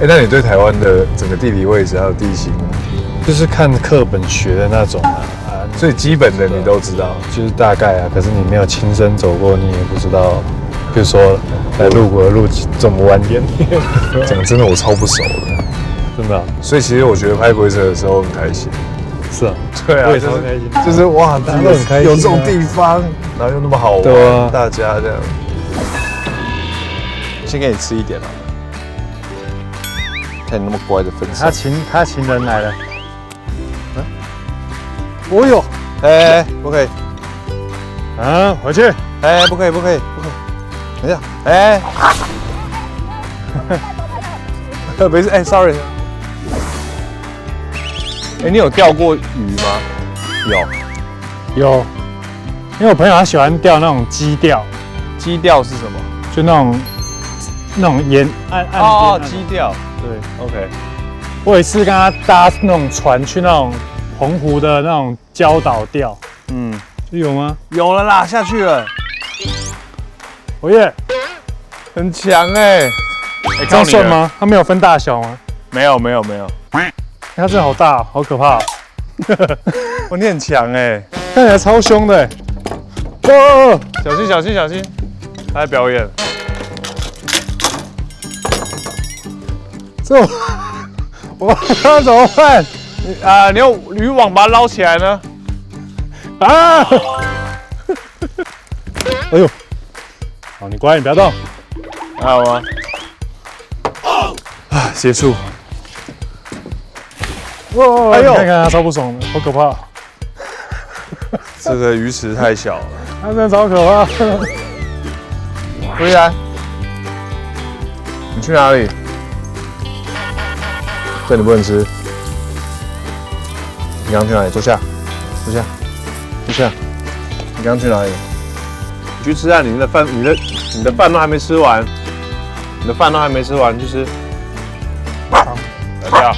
那你对台湾的整个地理位置还有地形，就是看课本学的那种最基本的你都知道，就是大概啊。可是你没有亲身走过，你也不知道。比如说来路谷的路这么蜿蜒，讲真的我超不熟的，真的。所以其实我觉得拍规则的时候很开心。是啊，对啊，我也超开心。就是哇，大家都很开心，有这种地方，然后又那么好玩，对啊，大家这样。先给你吃一点啊，看你那么乖的分享。他情人来了。哦呦，哎，不可以，啊，回去。哎，不可以，不可以，不可以。等一下，哎，没事，哎 ，sorry。哎，你有钓过鱼吗？有，因为我朋友他喜欢钓那种鸡钓，鸡钓是什么？就那种沿岸边哦，鸡钓。对 ，OK。我有一次跟他搭那种船去那种澎湖的那种礁岛钓，有吗？有了啦，下去了。哦耶，很强哎，这样算吗？它没有分大小吗？没有，它真的好大，好可怕。哇，你很强哎，看起来超凶的。哦，小心，他在表演。这我要怎么办？你用渔网把它捞起来呢？啊！哎呦，好，你乖，你不要动。还好吗？结束。哇！哎呦，看看他超不爽的，好可怕。这个鱼池太小了。他真的超可怕。薇然，你去哪里？这你不能吃。你刚刚去哪里？坐下。你刚刚去哪里？你去吃啊！你的饭都还没吃完，去吃。来不要。